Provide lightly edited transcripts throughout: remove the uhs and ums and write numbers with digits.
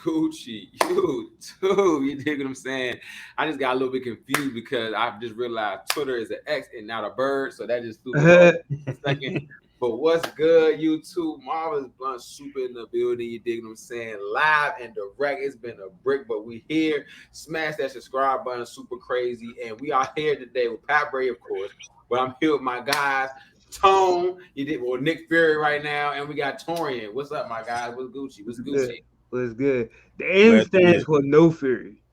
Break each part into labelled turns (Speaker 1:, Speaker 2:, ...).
Speaker 1: Gucci, you too. You dig what I'm saying? I just got a little bit confused because I just realized Twitter is an X and not a bird, so that just threw me off a second. But what's good, YouTube? Marvelous Bluntz super in the building. You dig what I'm saying? Live and direct. It's been a brick, but we here. Smash that subscribe button, super crazy. And we are here today with Pat Brady, of course. But I'm here with my guys. Tone, Nick Fury right now, and we got Torian. What's up, my guys? What's Gucci? What's Gucci?
Speaker 2: Was good. The N stands for no fury.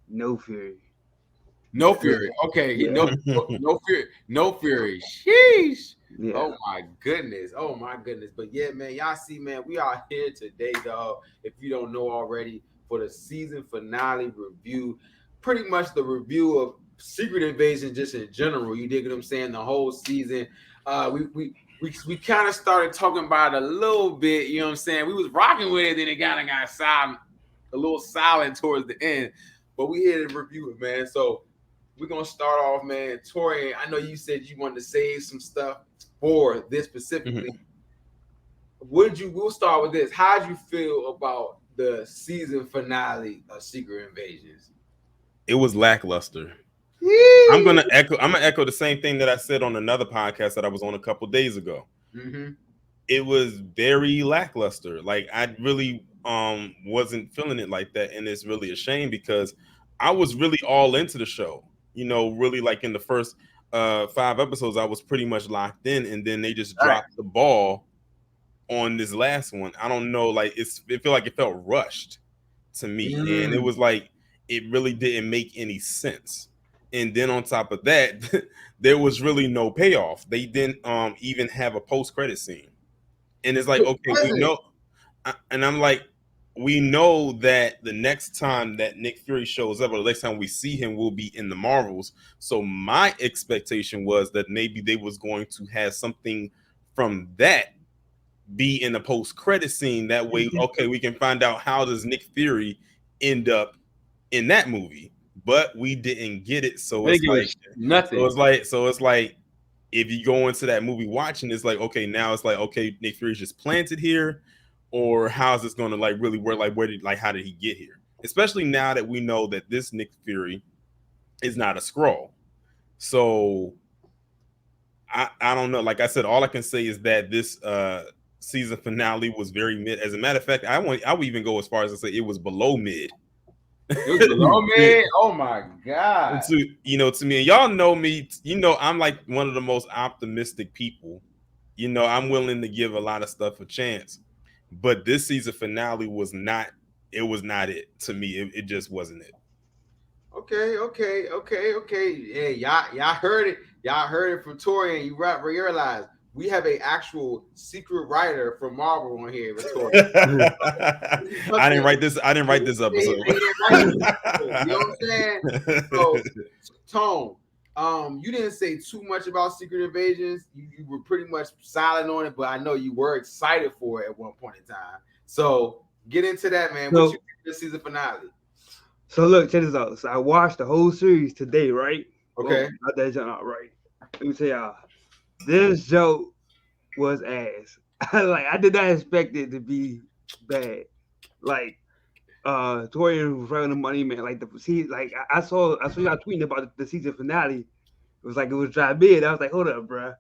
Speaker 2: No fury.
Speaker 1: No Fury. Okay.
Speaker 2: Yeah.
Speaker 1: No Fury. No Fury. Sheesh.
Speaker 2: Yeah.
Speaker 1: Oh my goodness. Oh my goodness. But yeah, man, y'all see, man, we are here today, dog. If you don't know already, for the season finale review. Pretty much the review of Secret Invasion just in general. You dig what I'm saying? The whole season. We kind of started talking about it a little bit, you know what I'm saying? We was rocking with it, then it kind of got silent, a little silent towards the end. But we here to review it, man. So we're gonna start off, man. Tori, I know you said you wanted to save some stuff for this specifically. We'll start with this. How'd you feel about the season finale of Secret Invasions?
Speaker 3: It was lackluster. I'm gonna echo the same thing that I said on another podcast that I was on a couple days ago. It was very lackluster. Like I really wasn't feeling it like that, and it's really a shame because I was really all into the show. You know, really like in the first 5 episodes, I was pretty much locked in, and then they just dropped the ball on this last one. I don't know, like it felt like it felt rushed to me, and it was like it really didn't make any sense. And then on top of that, there was really no payoff. They didn't even have a post-credit scene, and it's like, okay, we know, and I'm like, we know that the next time that Nick Fury shows up, or the next time we see him, will be in the Marvels. So my expectation was that maybe they was going to have something from that be in the post-credit scene. That way, okay, we can find out how does Nick Fury end up in that movie. But we didn't get it, so it's like
Speaker 1: nothing.
Speaker 3: So it's like if you go into that movie watching, it's like, okay, now it's like, okay, Nick Fury's just planted here. Or how is this going to like really work? Like, how did he get here? Especially now that we know that this Nick Fury is not a Skrull. So I don't know. Like I said, all I can say is that this season finale was very mid. As a matter of fact, I would even go as far as to say it was below mid.
Speaker 1: It was below mid. Oh my god!
Speaker 3: To me, and y'all know me. You know, I'm like one of the most optimistic people. You know, I'm willing to give a lot of stuff a chance. But this season finale was not. It was not it to me. It just wasn't it.
Speaker 1: Okay. Hey, y'all heard it. Y'all heard it from Tori, and you realize we have an actual secret writer from Marvel on here, Tori.
Speaker 3: I didn't write this episode.
Speaker 1: You know what I'm saying? So, Tone, you didn't say too much about Secret Invasions. You were pretty much silent on it, but I know you were excited for it at one point in time. So get into that, man. What you think this season finale?
Speaker 2: So look, check this out. So I watched the whole series today, right?
Speaker 1: Okay.
Speaker 2: Not that joke, right? Let me tell y'all, this joke was ass. Like I did not expect it to be bad. Like Torian was running the money, man. Like I saw y'all tweeting about the season finale. It was like it was dry bid. I was like, hold up, bro.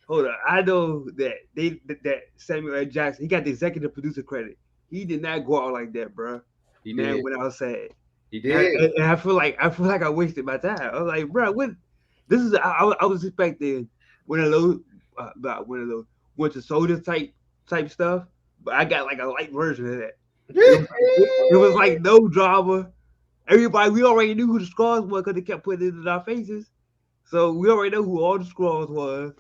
Speaker 2: Hold up. I know that that Samuel L. Jackson, he got the executive producer credit. He did not go out like that, bro.
Speaker 1: He
Speaker 2: man
Speaker 1: did.
Speaker 2: Went outside.
Speaker 1: He did.
Speaker 2: And I feel like I wasted my time. I was like, bro, what? This is I was expecting one of those Winter Soldier type stuff, but I got like a light version of that. It was like no drama. Everybody, we already knew who the Skrulls were because they kept putting it in our faces. So we already know who all the Skrulls was.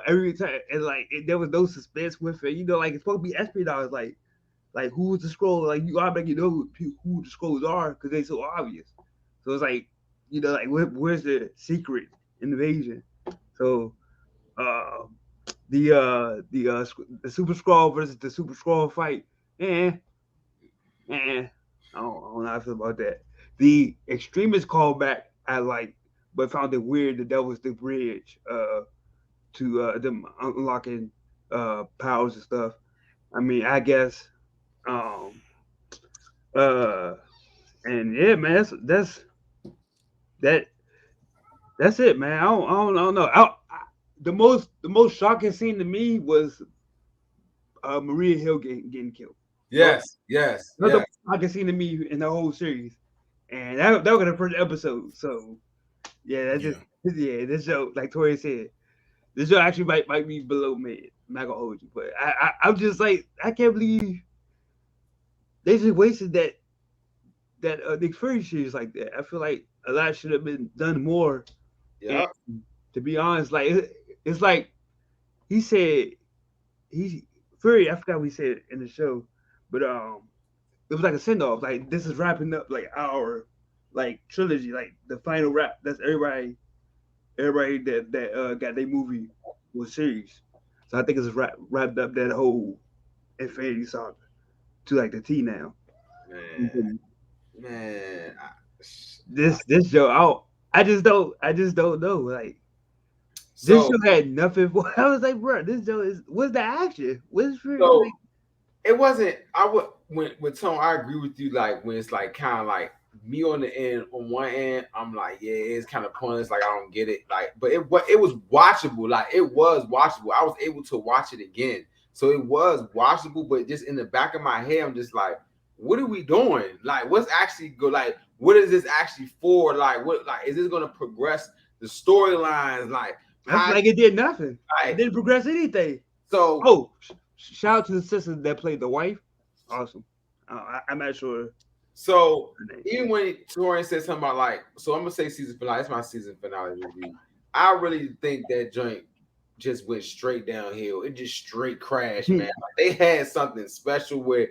Speaker 2: Every time, and like there was no suspense with it. You know, like it's supposed to be espionage. Like who's the Skrull? Like you already know who the Skrulls are because they're so obvious. So it's like, you know, like where's the secret invasion? So the Super Skrull versus the Super Skrull fight, I don't know how I feel about that. The extremist callback I like, but found it weird that was the bridge to them unlocking powers and stuff. I mean, I guess And yeah, man, that that's it, man. I don't know. The most shocking scene to me was Maria Hill getting killed.
Speaker 1: Yes, yes,
Speaker 2: That's the
Speaker 1: yes.
Speaker 2: most shocking scene to me in the whole series, and that was the first episode. So yeah, that's
Speaker 3: Yeah.
Speaker 2: just this show, like Tori said, this show actually might be below mid. I'm not gonna hold you, but I'm just like I can't believe they just wasted that Nick Fury series like that. I feel like a lot should have been done more. And
Speaker 1: Yep.
Speaker 2: to be honest, like it's like he said he Fury. I forgot what he said in the show, but it was like a send off. Like this is wrapping up like our like trilogy, like the final wrap. That's everybody that got their movie was series. So I think it's wrapped up that whole Infinity Saga to like the T now.
Speaker 1: Man, man.
Speaker 2: This show, I just don't know. Like this
Speaker 1: So,
Speaker 2: show had nothing. I was like, bro, this show what's the action? What's for
Speaker 1: so
Speaker 2: like?
Speaker 1: it wasn't. I would when Tone. I agree with you. Like when it's like kind of like me on the end. On one end, I'm like, yeah, it's kind of pointless. Like I don't get it. Like, but it was watchable. Like it was watchable. I was able to watch it again, so it was watchable. But just in the back of my head, I'm just like, what are we doing? Like, what's actually go? Like, what is this actually for? Like, what? Like, is this going to progress the storylines? Like,
Speaker 2: I feel
Speaker 1: how?
Speaker 2: like it did nothing. It
Speaker 1: Like,
Speaker 2: didn't progress anything.
Speaker 1: so
Speaker 2: Oh, shout out to the sister that played the wife. Awesome. I'm not sure
Speaker 1: So
Speaker 2: her name.
Speaker 1: even when Torian said something about like, so I'm gonna say season finale. It's my season finale review. I really think that joint just went straight downhill. It just straight crashed, man. Like, they had something special where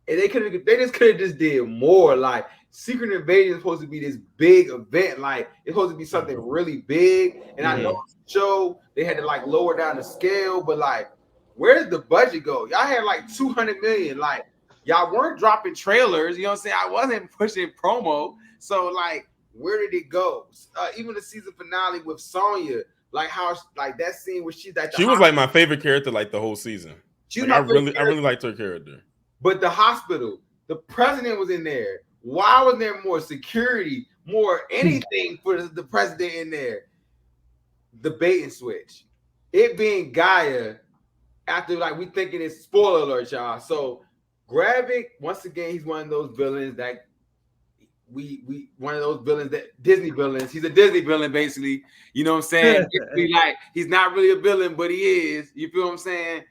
Speaker 1: and they just could have just did more. Like Secret Invasion is supposed to be this big event, like it's supposed to be something really big. And I know it's a show they had to like lower down the scale, but like, where did the budget go? Y'all had like 200 million. Like y'all weren't dropping trailers, you know what I'm saying? I wasn't pushing promo. So like, where did it go? Even the season finale with Sonya, like how like that scene where she's at the
Speaker 3: She was like my favorite character like the whole season.
Speaker 1: she's
Speaker 3: Like
Speaker 1: my
Speaker 3: I
Speaker 1: favorite
Speaker 3: really
Speaker 1: character.
Speaker 3: liked her character.
Speaker 1: But the hospital, the president was in there. Why was there more security, more anything for the president in there? The bait and switch. It being Gaia, after like we thinking it's spoiler alert, y'all. So Gravik, once again, he's one of those villains that we one of those villains that Disney villains. He's a Disney villain, basically. You know what I'm saying? Like he's not really a villain, but he is. You feel what I'm saying?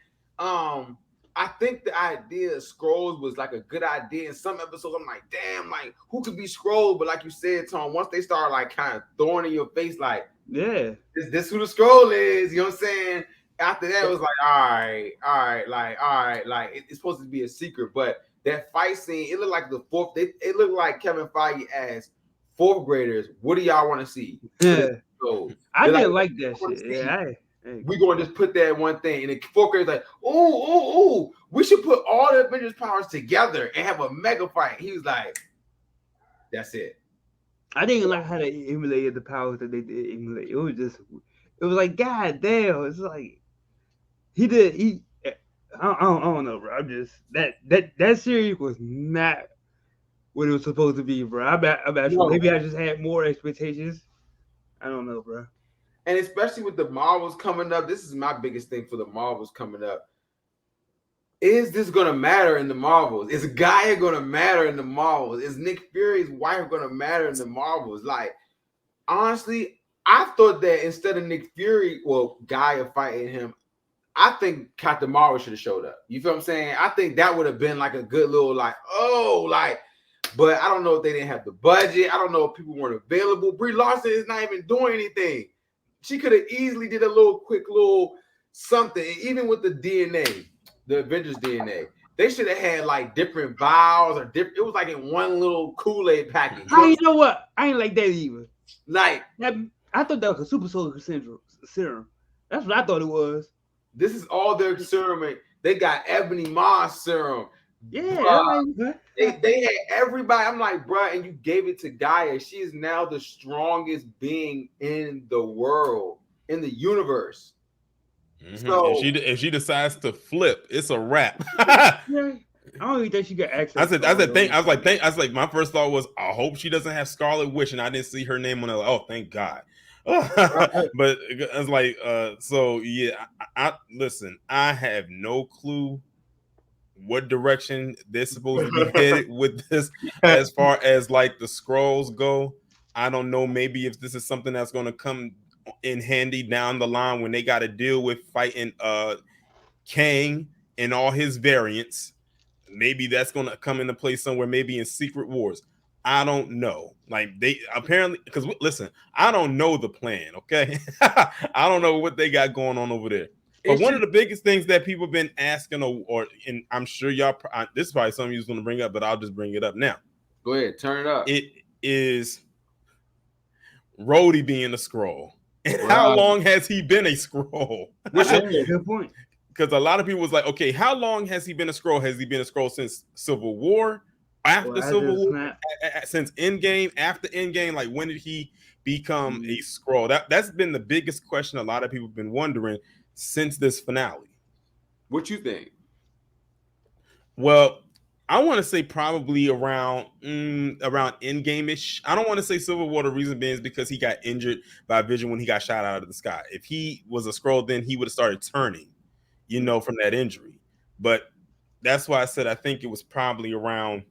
Speaker 1: I think the idea of scrolls was like a good idea. In some episodes, I'm like, damn, like who could be scrolled? But like you said, Tom, once they start like kind of throwing in your face, like,
Speaker 2: Yeah.
Speaker 1: is this who the scroll is? You know what I'm saying? After that, it was like, all right, like it's supposed to be a secret. But that fight scene, it looked like the fourth. It looked like Kevin Feige asked fourth graders, "What do y'all want to see?"
Speaker 2: Yeah. I
Speaker 1: They're
Speaker 2: didn't
Speaker 1: like,
Speaker 2: like that
Speaker 1: "We
Speaker 2: shit.
Speaker 1: wanna see."
Speaker 2: Yeah,
Speaker 1: We're going to just put that one thing. And the fourth grader's like, oh, we should put all the Avengers powers together and have a mega fight. He was like, that's it.
Speaker 2: I didn't like how they emulated the powers that they did emulate. It was like, God damn. It's like, I don't know, bro. I'm just, that series was not what it was supposed to be, bro. I'm sure. Maybe I just had more expectations. I don't know, bro.
Speaker 1: And especially with the Marvels coming up, this is my biggest thing for the Marvels coming up. Is this going to matter in the Marvels? Is Gaia going to matter in the Marvels? Is Nick Fury's wife going to matter in the Marvels? Like, honestly, I thought that instead of Nick Fury, well, Gaia fighting him, I think Captain Marvel should have showed up. You feel what I'm saying? I think that would have been like a good little but I don't know if they didn't have the budget. I don't know if people weren't available. Brie Larson is not even doing anything. She could have easily did a quick little something, even with the DNA, the Avengers DNA. They should have had like different vials or different. It was like in one little Kool-Aid package.
Speaker 2: You know what? I ain't like that either.
Speaker 1: Like
Speaker 2: I thought that was a super soldier serum. That's what I thought it was.
Speaker 1: This is all their serum. They got Ebony Moss serum.
Speaker 2: Yeah,
Speaker 1: they had everybody. I'm like, bro, and you gave it to Gaia. She is now the strongest being in the world, in the universe.
Speaker 3: Mm-hmm.
Speaker 1: So
Speaker 3: if she decides to flip, it's a wrap.
Speaker 2: Yeah. I don't even think she got access.
Speaker 3: I was like, my first thought was, I hope she doesn't have Scarlet Witch, and I didn't see her name on it. Like, oh, thank God. But I was like, so yeah, I listen. I have no clue what direction they're supposed to be headed with this, as far as like the scrolls go. I don't know. Maybe if this is something that's going to come in handy down the line when they got to deal with fighting Kang and all his variants. Maybe that's going to come into play somewhere, maybe in Secret Wars. I don't know. Like they apparently, because listen, I don't know the plan. Okay, I don't know what they got going on over there. But one of the biggest things that people have been asking, and I'm sure y'all, this is probably something you're going to bring up, but I'll just bring it up now.
Speaker 1: Go ahead, turn it up.
Speaker 3: It is Rhodey being a scroll. And how long has he been a scroll?
Speaker 2: Which is a good point.
Speaker 3: Because a lot of people was like, okay, how long has he been a scroll? Has he been a scroll since Civil War? After Civil War? Since Endgame? After Endgame? Like, when did he become a scroll? That's been the biggest question a lot of people have been wondering since this finale.
Speaker 1: What you think?
Speaker 3: Well, I want to say probably around Endgame-ish. I don't want to say Civil War. The reason being is because he got injured by Vision when he got shot out of the sky. If he was a scroll, then he would have started turning, from that injury. But that's why I said I think it was probably around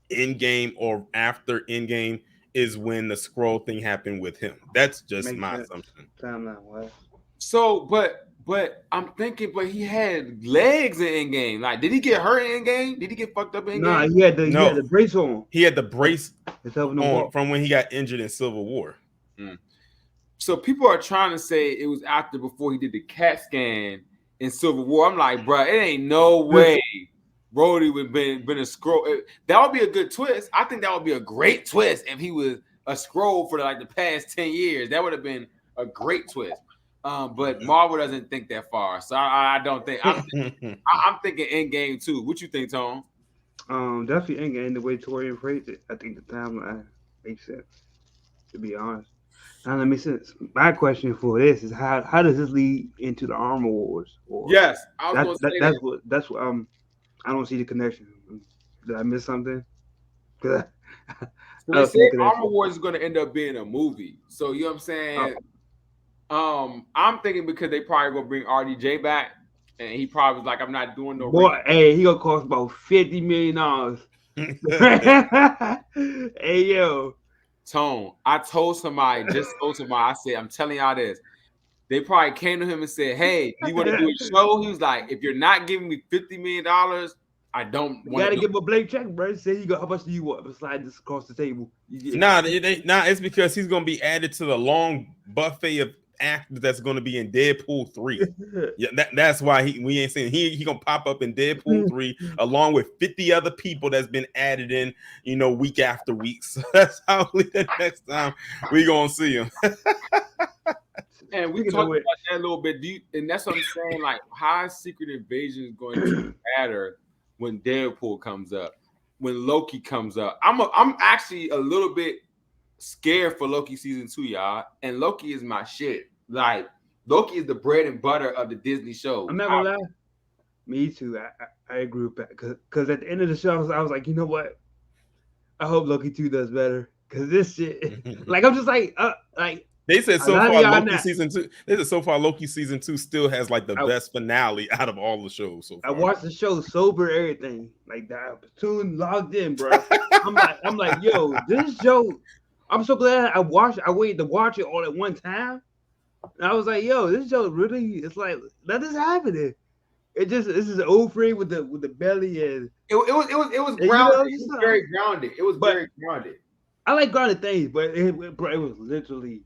Speaker 3: Endgame or after Endgame is when the scroll thing happened with him. That's just my assumption.
Speaker 1: So, but I'm thinking, but he had legs in Endgame. Like, did he get hurt in Endgame? Did he get fucked up in Endgame?
Speaker 2: Nah, he had the brace on.
Speaker 3: He had the brace on from when he got injured in Civil War.
Speaker 1: So people are trying to say it was after before he did the CAT scan in Civil War. I'm like, bro, it ain't no way Rhodey would have been a scroll. That would be a good twist. I think that would be a great twist if he was a scroll for the past 10 years. That would have been a great twist. But Marvel doesn't think that far, so I don't think. I'm thinking Endgame too. What you think, Tom?
Speaker 2: Definitely Endgame. The way Torian phrased it, I think the timeline makes sense. To be honest, now let me sense. My question for this is how does this lead into the Armor Wars?
Speaker 1: Yes, I was going to say
Speaker 2: that's what I don't see the connection. Did I miss something?
Speaker 1: So they say Armor Wars is going to end up being a movie. So you know what I'm saying. I'm thinking because they probably gonna bring RDJ back, and he probably was like, "I'm not doing no."
Speaker 2: Boy, hey, he gonna cost about $50 million. Hey, yo,
Speaker 1: Tone. I told somebody, I said, "I'm telling y'all this." They probably came to him and said, "Hey, you want to do a show?" He was like, "If you're not giving me $50 million, I don't want."
Speaker 2: You gotta give him a blank check, bro. Say you got how much do you want? Slide this across the table.
Speaker 3: Nah, it's because he's gonna be added to the long buffet of actor that's going to be in Deadpool 3. Yeah, that's why we ain't saying he gonna pop up in Deadpool 3 along with 50 other people that's been added in, week after week. So that's how the next time we gonna see him.
Speaker 1: And we talked about that a little bit, and that's what I'm saying. Like, how Secret Invasion is going to matter when Deadpool comes up, when Loki comes up. I'm actually a little bit scared for Loki season 2, y'all. And Loki is my shit. Like, Loki is the bread and butter of the Disney show.
Speaker 2: I'm not gonna lie. Me too. I agree with that. Because at the end of the show, I was like, you know what? I hope Loki 2 does better. Because this shit, like, I'm just like
Speaker 3: they said so far Loki season 2. They said so far Loki season 2 still has like the best finale out of all the shows so far.
Speaker 2: I watched the show sober, everything like that. Platoon logged in, bro. I'm like, yo, this show. I'm so glad I waited to watch it all at one time. And I was like, yo, this show really, it's like, that is happening. This is an old friend with the belly and
Speaker 1: it was grounded. It was very grounded. It was very grounded.
Speaker 2: I like grounded things, but it was literally,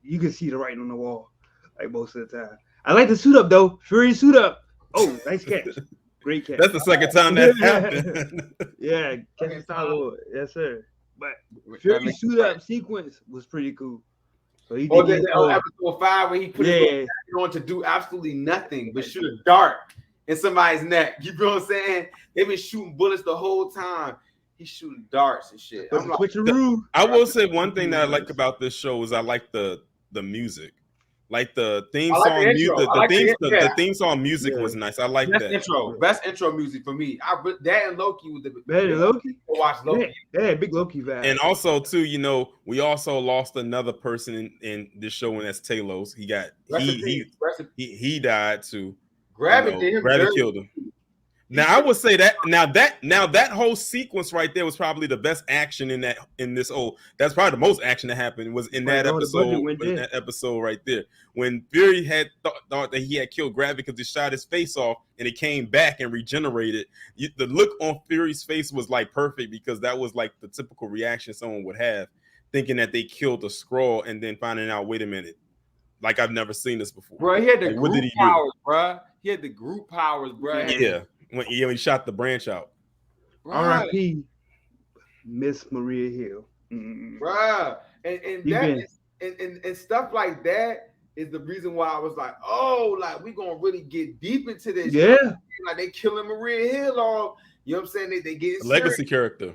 Speaker 2: you can see the writing on the wall, like most of the time. I like the suit up though. Fury suit up. Oh, nice catch. Great catch.
Speaker 3: That's the second time that happened.
Speaker 2: Yeah, catch the yes, sir. But Fury suit up sequence was pretty cool. So he did
Speaker 1: episode 5 when he put his on to do absolutely nothing but shoot a dart in somebody's neck. You know what I'm saying? They've been shooting bullets the whole time. He's shooting darts and shit.
Speaker 3: I will say one thing that I like about this show is I like the music. Like the theme
Speaker 1: I like
Speaker 3: song
Speaker 1: the
Speaker 3: music,
Speaker 1: intro. I like
Speaker 3: the theme song music was nice. I like
Speaker 1: best
Speaker 3: that.
Speaker 1: best intro music for me. That and Loki was the
Speaker 2: Better than Loki.
Speaker 1: Watch Loki.
Speaker 2: They had big Loki vibe.
Speaker 3: And also too, you know, we also lost another person in this show, and that's Talos. He died too.
Speaker 1: Gravity did him
Speaker 3: Gravity
Speaker 1: dirty.
Speaker 3: killed him. Now I would say that that whole sequence right there was probably the best action in this whole. That's probably the most action that happened was in that episode. In that episode right there, when Fury had thought that he had killed Gravity because he shot his face off and it came back and regenerated. The look on Fury's face was like perfect because that was like the typical reaction someone would have, thinking that they killed the Skrull and then finding out, wait a minute, like I've never seen this before.
Speaker 1: Bro, he had the group powers, bro. He had the group powers, bro.
Speaker 3: Yeah. When he shot the branch out.
Speaker 2: R.I.P. Miss Maria Hill.
Speaker 1: Bruh. And stuff like that is the reason why I was like, oh, like we gonna really get deep into this.
Speaker 2: Yeah.
Speaker 1: You know? Like they killing Maria Hill off. You know what I'm saying? They get
Speaker 3: a legacy character.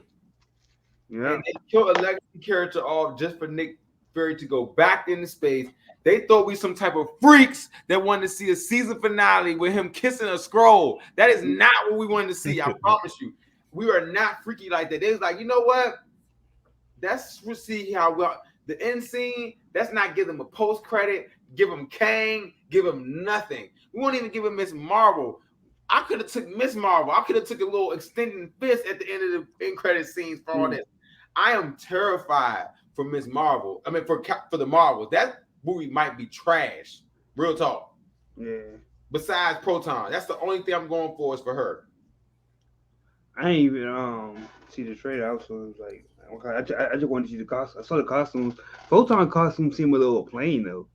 Speaker 2: Yeah.
Speaker 1: And they kill a legacy character off just for Nick Fury to go back into space. They thought we some type of freaks that wanted to see a season finale with him kissing a Skrull. That is not what we wanted to see. I promise you. We are not freaky like that. They was like, you know what? We'll see how the end scene. Let's not give them a post credit. Give them Kang. Give them nothing. We won't even give them Miss Marvel. I could have took Miss Marvel. I could have took a little extending fist at the end of the end credit scenes for all this. I am terrified for Miss Marvel. I mean, for the Marvels. That movie might be trash. Real talk.
Speaker 2: Yeah.
Speaker 1: Besides Proton, that's the only thing I'm going for is for her.
Speaker 2: I ain't even see the trailer. I was like, okay, I just wanted to see the costume. I saw the costumes. Photon costume seemed a little plain though.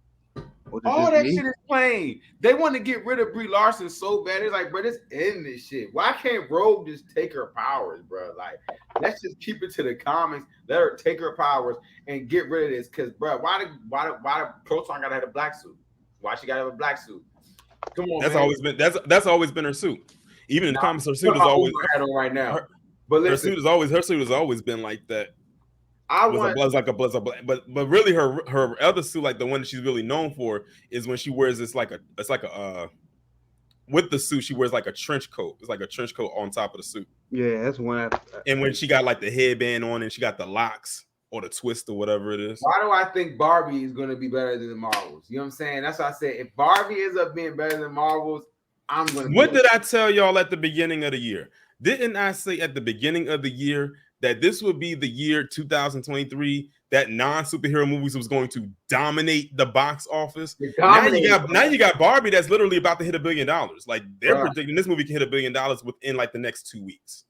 Speaker 1: All that shit is plain. They want to get rid of Brie Larson so bad. It's like, bro, this end this shit. Why can't Rogue just take her powers, bro? Like, let's just keep it to the comics. Let her take her powers and get rid of this. Cause, bro, why did Proton gotta have a black suit? Why she gotta have a black suit? Come on,
Speaker 3: that's
Speaker 1: man.
Speaker 3: always been that's always been her suit. Even in the comics, her suit is always
Speaker 1: right now.
Speaker 3: But listen, her suit has always been like that. But really her other suit, like the one that she's really known for, is when she wears this with the suit she wears like a trench coat. It's like a trench coat on top of the suit.
Speaker 2: Yeah, that's one.
Speaker 3: And when she got like the headband on and she got the locks or the twist or whatever it is.
Speaker 1: Why do I think Barbie is going to be better than the Marvels? You know what I'm saying? That's why I said if Barbie ends up being better than Marvels, I'm going to.
Speaker 3: What did I tell y'all at the beginning of the year? Didn't I say at the beginning of the year that this would be the year 2023 that non-superhero movies was going to dominate the box office? Now you got Barbie that's literally about to hit $1 billion. Like they're predicting this movie can hit $1 billion within like the next 2 weeks,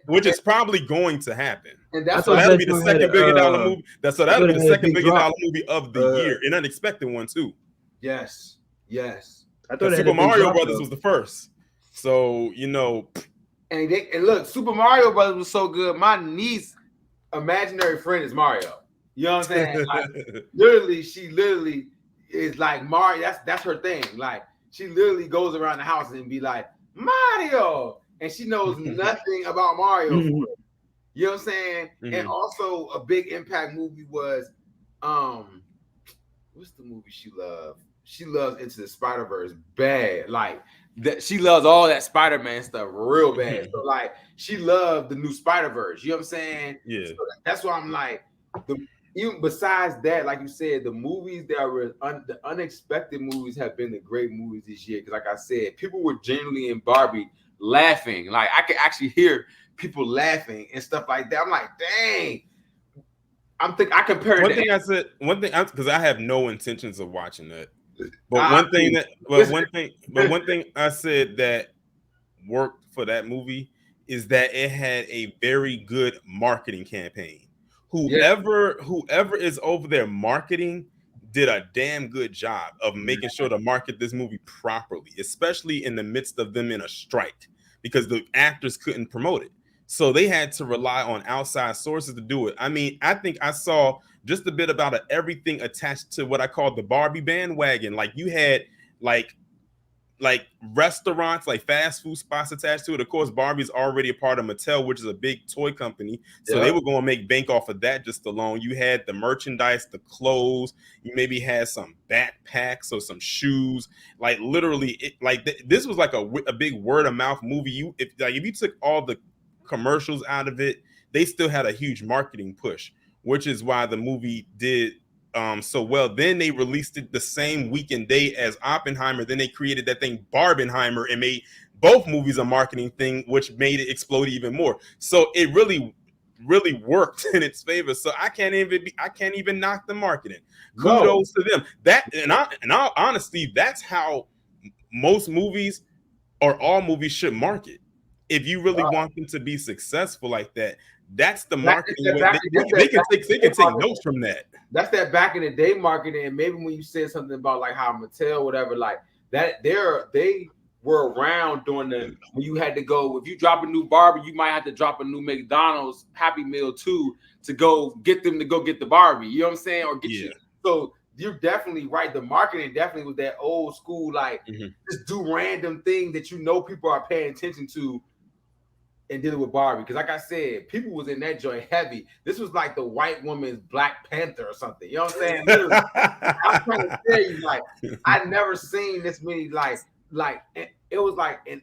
Speaker 3: which is probably going to happen.
Speaker 1: And
Speaker 3: that'll be the second $1 billion movie. That'll be the second $1 billion movie of the year, an unexpected one too.
Speaker 1: Yes.
Speaker 3: I thought Super Mario Brothers was the first, so you know.
Speaker 1: And look, Super Mario Brothers was so good. My niece, imaginary friend is Mario. You know what I'm saying? Like, she literally is like Mario. That's her thing. Like she literally goes around the house and be like Mario, and she knows nothing about Mario. You know what I'm saying? Mm-hmm. And also a big impact movie was what's the movie she loved? She loves Into the Spider-Verse bad. Like that, she loves all that Spider-Man stuff real bad. So like she loved the new Spider-Verse. You know what I'm saying?
Speaker 3: Yeah.
Speaker 1: So that's why I'm like, even besides that, like you said, the movies that were the unexpected movies have been the great movies this year. Because like I said, people were genuinely in Barbie laughing. Like I could actually hear people laughing and stuff like that. I'm like, dang. I compared
Speaker 3: one thing because I have no intentions of watching that. But one thing I said that worked for that movie is that it had a very good marketing campaign. Whoever is over there marketing did a damn good job of making sure to market this movie properly, especially in the midst of them in a strike, because the actors couldn't promote it. So they had to rely on outside sources to do it. I mean, I think I saw just a bit about everything attached to what I call the Barbie bandwagon. Like you had like like restaurants, like fast food spots attached to it. Of course, Barbie's already a part of Mattel, which is a big toy company. So they were going to make bank off of that just alone. You had the merchandise, the clothes. You maybe had some backpacks or some shoes. Like literally, this was like a big word of mouth movie. If you took all the commercials out of it, they still had a huge marketing push, which is why the movie did so well. Then they released it the same weekend day as Oppenheimer. Then they created that thing Barbenheimer and made both movies a marketing thing, which made it explode even more. So it really worked in its favor. So I can't even knock the marketing. Kudos to them. That in all honesty, that's how most movies or all movies should market. If you really want them to be successful like that, that's the marketing. They can take notes from that.
Speaker 1: That's that back in the day marketing. And maybe when you said something about like how Mattel, whatever, like that, they were around during when you had to go. If you drop a new Barbie, you might have to drop a new McDonald's Happy Meal too to go get them to go get the Barbie. You know what I'm saying? Or get you. So you're definitely right. The marketing definitely was that old school, like just do random thing that people are paying attention to. And did it with Barbie, because like I said, people was in that joint heavy. This was like the white woman's Black Panther or something. You know what I'm saying? Literally, I'm trying to tell you, like, I never seen this many like it was like, and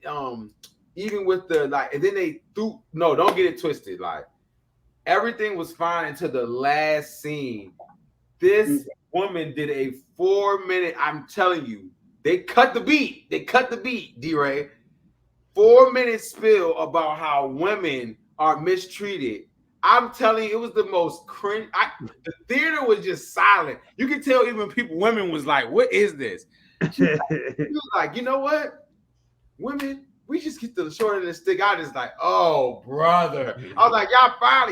Speaker 1: even with the like, and then they threw. No, don't get it twisted. Like everything was fine until the last scene. This woman did a 4-minute. I'm telling you, they cut the beat. D-Ray. 4-minute spill about how women are mistreated. I'm telling you, it was the most cringe. The theater was just silent. You could tell even women was like, what is this? She was like, you know what? Women, we just get the short end of the stick. I just like, oh, brother. I was like,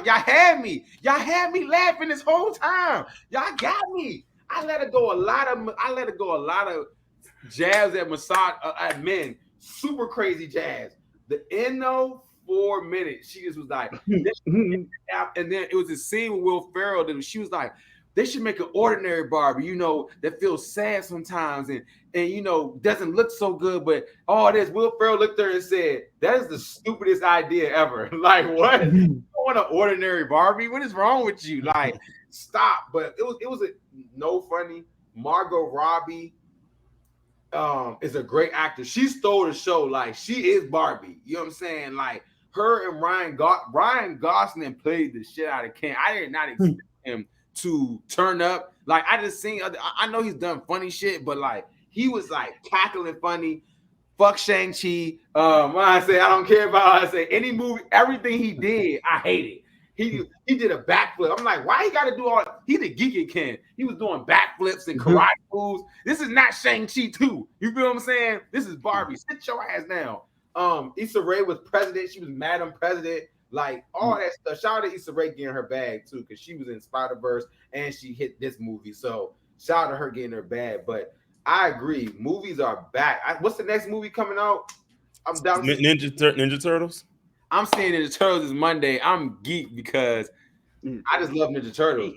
Speaker 1: y'all had me. Y'all had me laughing this whole time. Y'all got me. I let her go a lot of jabs at men. Super crazy jazz. The end though, 4 minutes. She just was like, and then it was a scene with Will Ferrell that she was like, they should make an ordinary Barbie, that feels sad sometimes and doesn't look so good. But all this, Will Ferrell looked at her and said, that is the stupidest idea ever. Like, what? You don't want an ordinary Barbie? What is wrong with you? Like, stop. But it was no funny. Margot Robbie is a great actor. She stole the show. Like, she is Barbie. You know what I'm saying? Like, her and Ryan Gosling played the shit out of Ken. I did not expect him to turn up. Like, I know he's done funny shit, but like, he was like cackling funny. Fuck Shang-Chi. When I say I don't care about, I say any movie, everything he did, I hate it. He did a backflip. I'm like, why he got to do all? He did geeky Ken. He was doing backflips and karate moves. This is not Shang-Chi 2. You feel what I'm saying? This is Barbie. Sit your ass down. Issa Rae was president. She was Madam President. Like, all that stuff. Shout out to Issa Rae getting her bag too, because she was in Spider-Verse and she hit this movie. So shout out to her getting her bag. But I agree. Movies are back. What's the next movie coming out? I'm down.
Speaker 3: Ninja Turtles.
Speaker 1: I'm seeing Ninja Turtles is Monday. I'm geeked because I just love Ninja Turtles.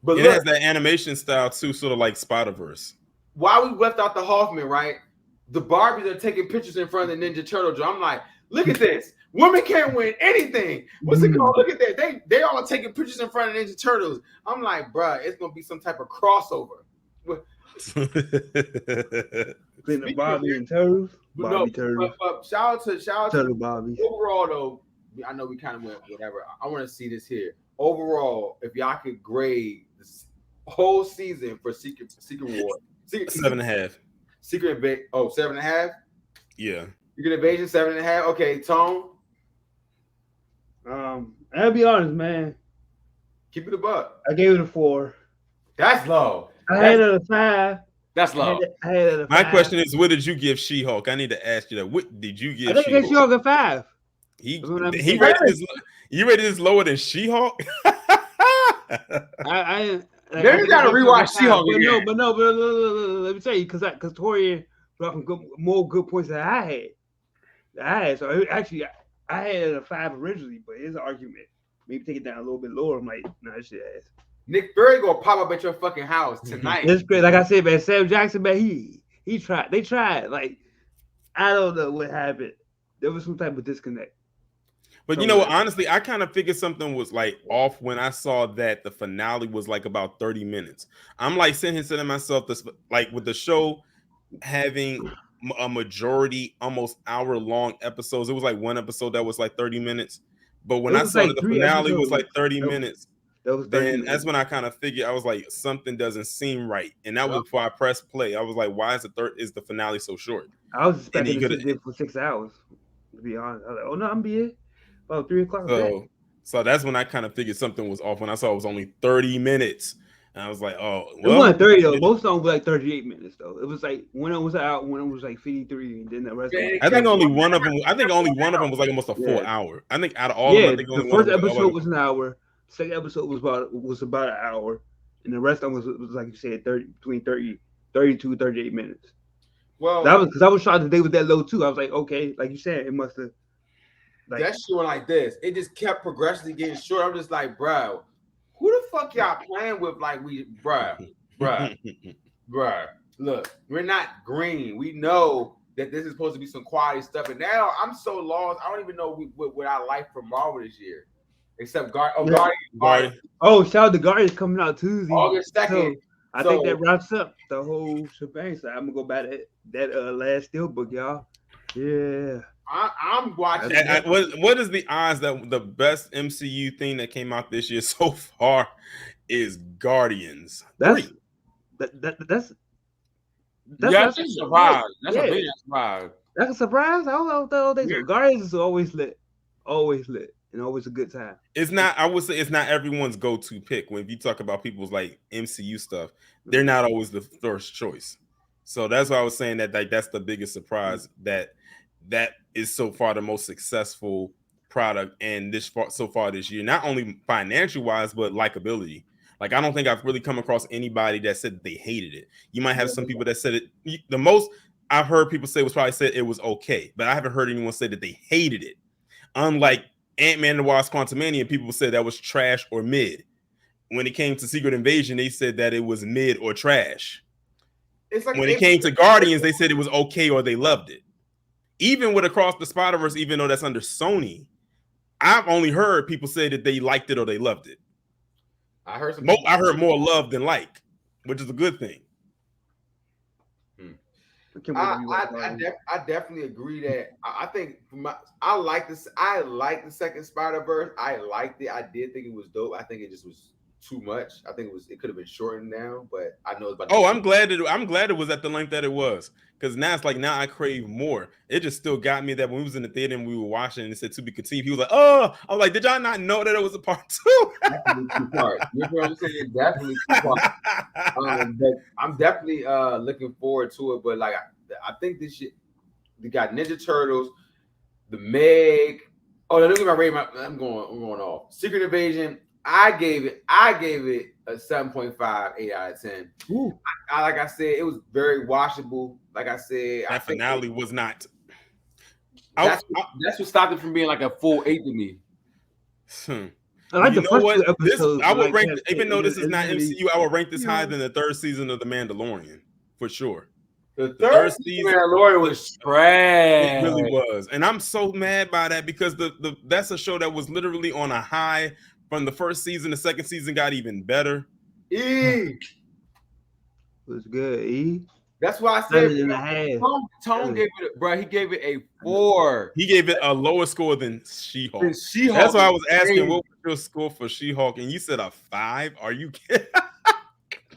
Speaker 1: But
Speaker 3: it has that animation style too, sort of like Spider-Verse.
Speaker 1: While we left out the Hoffman, right? The Barbies are taking pictures in front of the Ninja Turtle. I'm like, look at this. Women can't win anything. What's it called? Look at that. They all taking pictures in front of Ninja Turtles. I'm like, bruh, it's gonna be some type of crossover.
Speaker 2: The Bobby and Turtles. Turtles.
Speaker 1: But shout out
Speaker 2: to Bobby.
Speaker 1: Overall, though, I know we kind of went whatever. I want to see this here. Overall, if y'all could grade this whole season for Secret War,
Speaker 3: 7.5.
Speaker 1: Secret Invasion. 7.5.
Speaker 3: Yeah.
Speaker 1: Secret Invasion 7.5. Okay, Tone.
Speaker 2: I'll be honest, man.
Speaker 1: Keep it a buck.
Speaker 2: I gave it a 4.
Speaker 1: That's low.
Speaker 2: I had it a 5.
Speaker 1: That's low.
Speaker 2: I had it a 5.
Speaker 3: My question is, what did you give She-Hulk? I need to ask you that. What did you give She-Hulk?
Speaker 2: I think She-Hulk a 5.
Speaker 3: He rated this lower than She-Hulk?
Speaker 1: I gotta rewatch She-Hulk again.
Speaker 2: But let me tell you, because Torian brought some more good points than I had. So actually, I had it a 5 originally, but his argument, maybe take it down a little bit lower. I'm like, nah, this shit ass.
Speaker 1: Nick Fury gonna pop up at your fucking house tonight.
Speaker 2: It's great. Like I said, man, Sam Jackson, man, he tried. They tried. Like, I don't know what happened. There was some type of disconnect.
Speaker 3: But you know what? Honestly, I kind of figured something was like off when I saw that the finale was like about 30 minutes. I'm like sitting here saying to myself, this like with the show having a majority almost hour-long episodes. It was like one episode that was like 30 minutes. But when I saw that the finale was like 30 minutes, then that's when I kind of figured, I was like, something doesn't seem right. And that was before I pressed play. I was like, why is the finale so short?
Speaker 2: I was expecting to sit there for 6 hours, to be honest. I was like, oh no, I'm here about 3 o'clock.
Speaker 3: So that's when I kind of figured something was off when I saw it was only 30 minutes. And I was like, oh,
Speaker 2: well. It wasn't 30 though. Most songs were like 38 minutes though. It was like one of them was out, one of them was like 53, and then the rest.
Speaker 3: I think only one of them was like almost a full hour. I think out of all of them, I think
Speaker 2: the first episode was an hour. The second episode was about an hour, and the rest of them was like you said, 32, 38 minutes. Well, that was because I was shocked that they were that low too. I was like, okay, like you said, it must have.
Speaker 1: Like, that shit went like this. It just kept progressively getting short. I'm just like, bro, who the fuck y'all playing with? Like, bro. Look, we're not green. We know that this is supposed to be some quality stuff. And now I'm so lost. I don't even know what I like from Marvel this year. Except Guardians.
Speaker 2: Oh, shout out to Guardians coming out Tuesday.
Speaker 1: August 2nd.
Speaker 2: So, I think that wraps up the whole shebang. So I'm gonna go back to that last steelbook, y'all. Yeah.
Speaker 1: I'm watching.
Speaker 3: What is the odds that the best MCU thing that came out this year so far is Guardians?
Speaker 2: That's a
Speaker 1: surprise. That's a big surprise.
Speaker 2: That's a surprise. I don't know. Guardians is always lit, and always a good time.
Speaker 3: It's not. I would say it's not everyone's go-to pick. When you talk about people's like MCU stuff, they're not always the first choice. So that's why I was saying that that's the biggest surprise that is so far the most successful product and so far this year, not only financial wise, but likability. Like, I don't think I've really come across anybody that said they hated it. You might have some people that said it. The most I've heard people say was probably said it was okay, but I haven't heard anyone say that they hated it. Unlike Ant-Man and the Wasp: Quantumania, people said that was trash or mid. When it came to Secret Invasion, they said that it was mid or trash. Like when it came to Guardians, they said it was okay or they loved it. Even with Across the Spider-Verse, even though that's under Sony, I've only heard people say that they liked it or they loved it. I heard more love than like, which is a good thing.
Speaker 1: I definitely agree that I think I like this. I like the second Spider-Verse. I liked it. I did think it was dope. I think it just was too much. I think it could have been shortened down, but I know it's about.
Speaker 3: I'm glad it was at the length that it was, because now it's like now I crave more. It just still got me that when we was in the theater and we were watching and it said to be continued, he was like, "Oh," I was like, "Did y'all not know that it was a part 2?"
Speaker 1: Definitely two parts. You know what I'm saying? Definitely two parts. But I'm definitely looking forward to it. But like, I think this shit. We got Ninja Turtles, the Meg. Oh, look at my rating. I'm going off. Secret Invasion. I gave it a 7.5, 8 out of 10. Like I said, it was very watchable. Like I said,
Speaker 3: that finale was not.
Speaker 1: That's what stopped it from being like a full 8 to me.
Speaker 2: I like the first two episodes.
Speaker 3: I would rank, even though this is not MCU, I would rank this higher than the third season of The Mandalorian for sure.
Speaker 1: The third season of Mandalorian was trash.
Speaker 3: It really was, and I'm so mad by that because that's a show that was literally on a high. From the first season, the second season got even better.
Speaker 2: It was good.
Speaker 1: That's why I said Tone gave it, bro. He gave it a 4.
Speaker 3: He gave it a lower score than She-Hulk. That's why I was asking, what was your score for She-Hulk? And you said a 5. Are you kidding?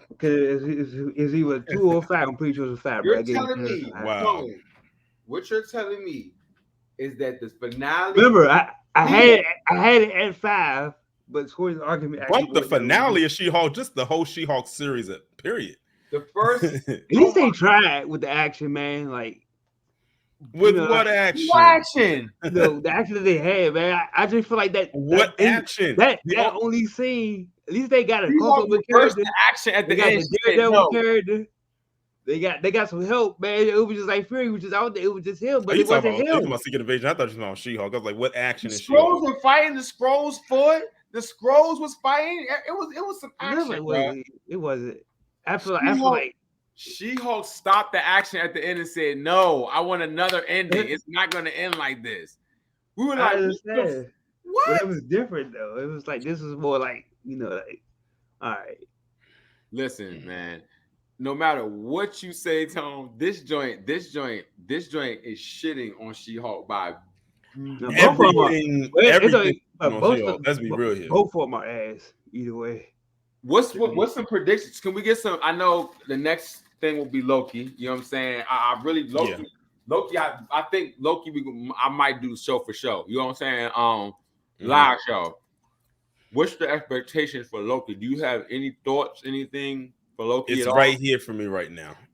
Speaker 2: Because is he a 2 or 5? I'm pretty sure it's a 5.
Speaker 1: You're telling me, wow. What you're telling me is that the finale.
Speaker 2: Remember, I had it at 5. But Score's argument
Speaker 3: bump the finale of She-Hulk, just the whole She-Hulk series, period.
Speaker 1: The first,
Speaker 2: at least they tried with the action, man. Like,
Speaker 3: with what action?
Speaker 1: What action?
Speaker 2: The action that they had, man. I just feel like that.
Speaker 3: What action?
Speaker 2: That only scene. At least they got a crossover character.
Speaker 1: Action at the end.
Speaker 2: Character. They got some help, man. It was just like Fury was just out there. It was just him, but it wasn't him.
Speaker 3: Talking about Secret Invasion. I thought you were on She-Hulk. I was like, what action is
Speaker 1: She-Hulk? Skrulls were fighting the Skrulls for it. The Skrulls was fighting. It was some action.
Speaker 2: It wasn't. I feel like
Speaker 1: She-Hulk stopped the action at the end and said, "No, I want another ending. It's not going to end like this." We were
Speaker 2: I
Speaker 1: like,
Speaker 2: understand.
Speaker 1: "What?"
Speaker 2: But it was different though. It was like this is more like like all right.
Speaker 1: Listen, man. No matter what you say, Tom, this joint is shitting on She-Hulk by
Speaker 2: Now, both of them are,
Speaker 3: everything.
Speaker 2: both
Speaker 3: Let's be real here.
Speaker 2: Both of them are ass either way.
Speaker 1: What's some predictions? Can we get some? I know the next thing will be Loki. You know what I'm saying? I really Loki. Yeah. Loki, I think Loki. I might do the show for show. You know what I'm saying? Live show. What's the expectations for Loki? Do you have any thoughts? Anything for Loki?
Speaker 3: It's
Speaker 1: at
Speaker 3: right
Speaker 1: all?
Speaker 3: here for me right now.